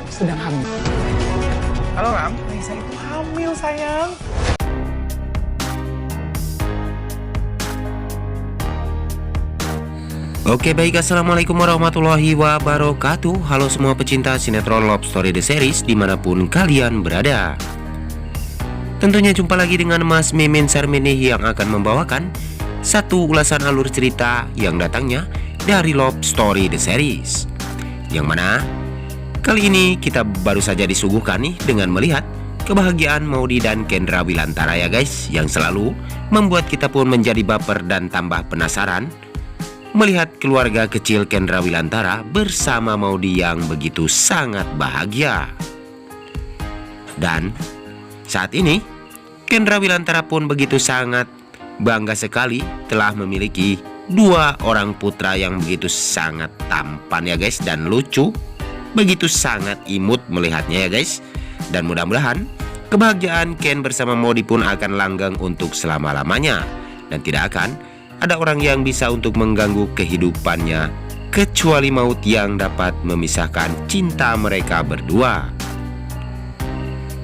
sedang hamil. Halo Ram, Raisa itu hamil sayang. Oke baik, assalamualaikum warahmatullahi wabarakatuh. Halo semua pecinta sinetron Love Story The Series dimanapun kalian berada. Tentunya jumpa lagi dengan Mas Mimin Sarmini yang akan membawakan satu ulasan alur cerita yang datangnya dari Love Story The Series, yang mana kali ini kita baru saja disuguhkan nih dengan melihat kebahagiaan Maudy dan Kendra Wilantara ya guys, yang selalu membuat kita pun menjadi baper dan tambah penasaran melihat keluarga kecil Kendra Wilantara bersama Maudy yang begitu sangat bahagia. Dan saat ini Kendra Wilantara pun begitu sangat bangga sekali telah memiliki dua orang putra yang begitu sangat tampan ya guys, dan lucu, begitu sangat imut melihatnya ya guys. Dan mudah-mudahan kebahagiaan Ken bersama Maudy pun akan langgeng untuk selama-lamanya, dan tidak akan ada orang yang bisa untuk mengganggu kehidupannya kecuali maut yang dapat memisahkan cinta mereka berdua.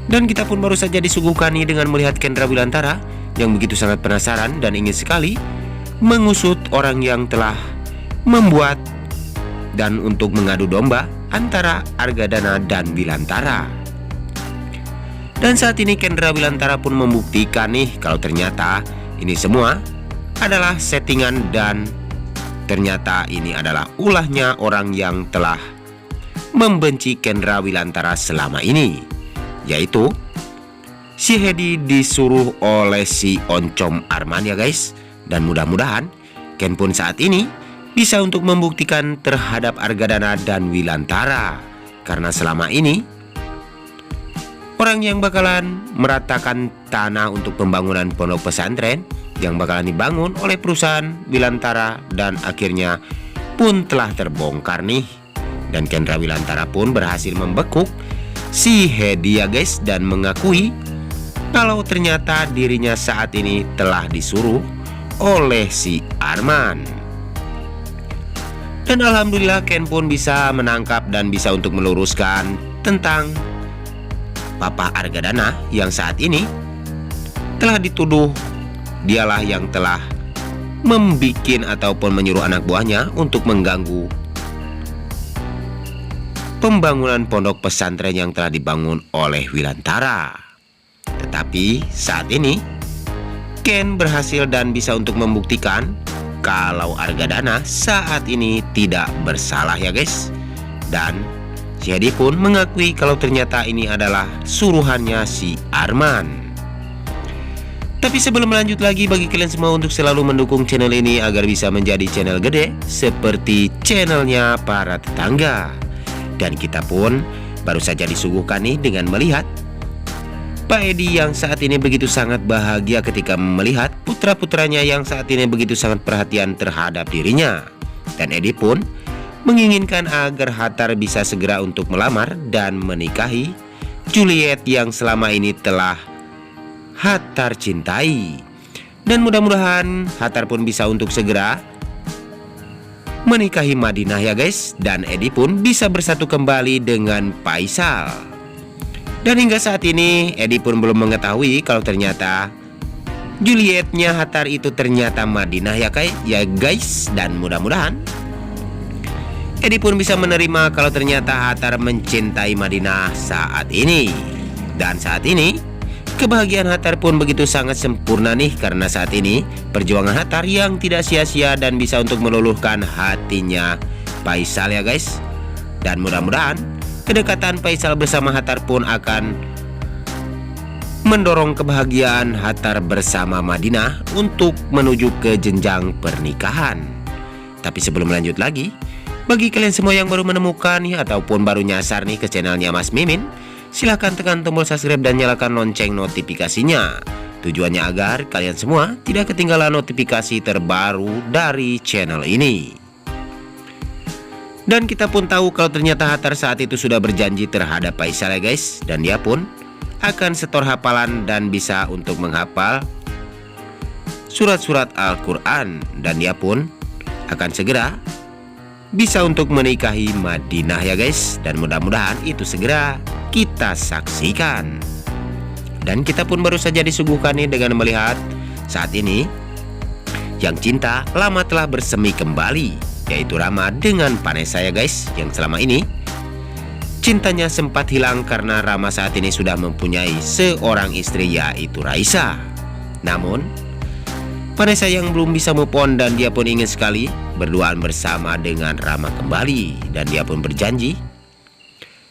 Dan kita pun baru saja disuguhkan nih dengan melihat Kendra Wilantara yang begitu sangat penasaran dan ingin sekali mengusut orang yang telah membuat dan untuk mengadu domba antara Argadana dan Wilantara. Dan saat ini Kendra Wilantara pun membuktikan nih kalau ternyata ini semua adalah settingan, dan ternyata ini adalah ulahnya orang yang telah membenci Kendra Wilantara selama ini, yaitu si Hedi disuruh oleh si Oncom Arman ya guys. Dan mudah-mudahan Ken pun saat ini bisa untuk membuktikan terhadap Argadana dan Wilantara, karena selama ini orang yang bakalan meratakan tanah untuk pembangunan pondok pesantren yang bakalan dibangun oleh perusahaan Wilantara dan akhirnya pun telah terbongkar nih. Dan Kendra Wilantara pun berhasil membekuk si Hedi ya guys, dan mengakui kalau ternyata dirinya saat ini telah disuruh oleh si Arman. Dan alhamdulillah Ken pun bisa menangkap dan bisa untuk meluruskan tentang Papa Argadana yang saat ini telah dituduh dialah yang telah membikin ataupun menyuruh anak buahnya untuk mengganggu pembangunan pondok pesantren yang telah dibangun oleh Wilantara. Tetapi saat ini Ken berhasil dan bisa untuk membuktikan kalau Argadana saat ini tidak bersalah ya guys. Dan si Hedi pun mengakui kalau ternyata ini adalah suruhannya si Arman. Tapi sebelum lanjut lagi, bagi kalian semua untuk selalu mendukung channel ini agar bisa menjadi channel gede seperti channelnya para tetangga. Dan kita pun baru saja disuguhkan nih dengan melihat Pak Edi yang saat ini begitu sangat bahagia ketika melihat putra-putranya yang saat ini begitu sangat perhatian terhadap dirinya. Dan Edi pun menginginkan agar Hattar bisa segera untuk melamar dan menikahi Juliet yang selama ini telah Hattar cintai. Dan mudah-mudahan Hattar pun bisa untuk segera menikahi Madinah ya guys, dan Edi pun bisa bersatu kembali dengan Faisal. Dan hingga saat ini Edi pun belum mengetahui kalau ternyata Julietnya Hattar itu ternyata Madinah ya guys. Dan mudah-mudahan Edi pun bisa menerima kalau ternyata Hattar mencintai Madinah saat ini. Dan saat ini kebahagiaan Hattar pun begitu sangat sempurna nih, karena saat ini perjuangan Hattar yang tidak sia-sia dan bisa untuk meluluhkan hatinya Faisal ya guys. Dan mudah-mudahan kedekatan Faisal bersama Hattar pun akan mendorong kebahagiaan Hattar bersama Madinah untuk menuju ke jenjang pernikahan. Tapi sebelum lanjut lagi, bagi kalian semua yang baru menemukan nih ataupun baru nyasar nih ke channelnya Mas Mimin, silahkan tekan tombol subscribe dan nyalakan lonceng notifikasinya. Tujuannya agar kalian semua tidak ketinggalan notifikasi terbaru dari channel ini. Dan kita pun tahu kalau ternyata Hattar saat itu sudah berjanji terhadap Faisal ya guys. Dan dia pun akan setor hafalan dan bisa untuk menghafal surat-surat Al-Quran. Dan dia pun akan segera bisa untuk menikahi Madinah ya guys. Dan mudah-mudahan itu segera kita saksikan. Dan kita pun baru saja disuguhkan nih dengan melihat saat ini yang cinta lama telah bersemi kembali, yaitu Rama dengan Vanessa ya guys. Yang selama ini cintanya sempat hilang karena Rama saat ini sudah mempunyai seorang istri, yaitu Raisa. Namun Vanessa yang belum bisa move on dan dia pun ingin sekali berduaan bersama dengan Rama kembali. Dan dia pun berjanji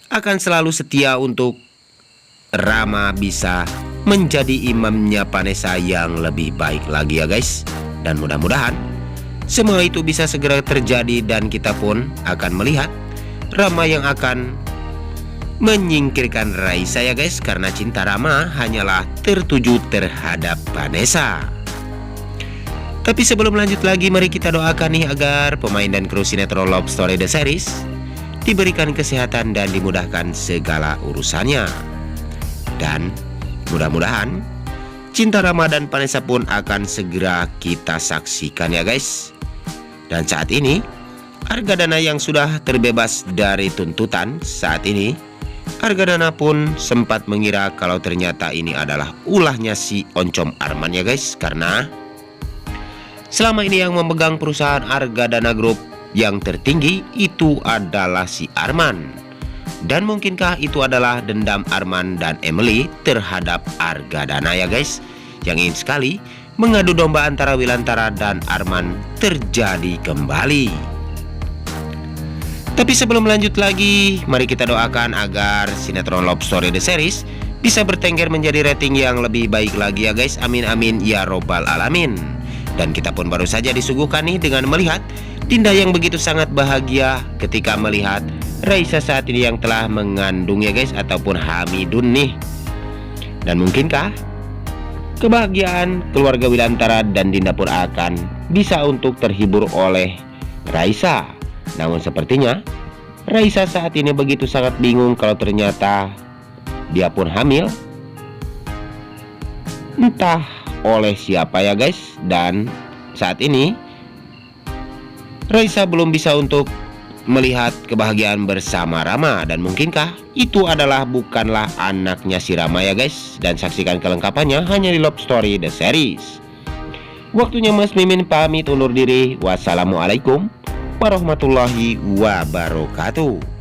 akan selalu setia untuk Rama bisa menjadi imamnya Vanessa yang lebih baik lagi ya guys. Dan mudah-mudahan semua itu bisa segera terjadi dan kita pun akan melihat Rama yang akan menyingkirkan Raisa ya guys. Karena cinta Rama hanyalah tertuju terhadap Vanessa. Tapi sebelum lanjut lagi, mari kita doakan nih agar pemain dan kru sinetron Love Story The Series diberikan kesehatan dan dimudahkan segala urusannya. Dan mudah-mudahan cinta Rama dan Vanessa pun akan segera kita saksikan ya guys. Dan saat ini Argadana yang sudah terbebas dari tuntutan, saat ini Argadana pun sempat mengira kalau ternyata ini adalah ulahnya si Oncom Arman ya guys. Karena selama ini yang memegang perusahaan Argadana Group yang tertinggi itu adalah si Arman. Dan mungkinkah itu adalah dendam Arman dan Emily terhadap Argadana ya guys, yang ingin sekali mengadu domba antara Wilantara dan Arman terjadi kembali. Tapi sebelum lanjut lagi, mari kita doakan agar sinetron Love Story The Series bisa bertengger menjadi rating yang lebih baik lagi ya guys. Amin amin ya robbal alamin. Dan kita pun baru saja disuguhkan nih dengan melihat Dinda yang begitu sangat bahagia ketika melihat Raisa saat ini yang telah mengandung ya guys, ataupun hamidun nih. Dan mungkinkah kebahagiaan keluarga Wilantara dan Dinda pun akan bisa untuk terhibur oleh Raisa. Namun sepertinya Raisa saat ini begitu sangat bingung kalau ternyata dia pun hamil, entah oleh siapa ya guys. Dan saat ini Raisa belum bisa untuk melihat kebahagiaan bersama Rama. Dan mungkinkah itu adalah bukanlah anaknya si Rama ya guys. Dan saksikan kelengkapannya hanya di Love Story The Series. Waktunya Mas Mimin pamit undur diri. Wassalamualaikum warahmatullahi wabarakatuh.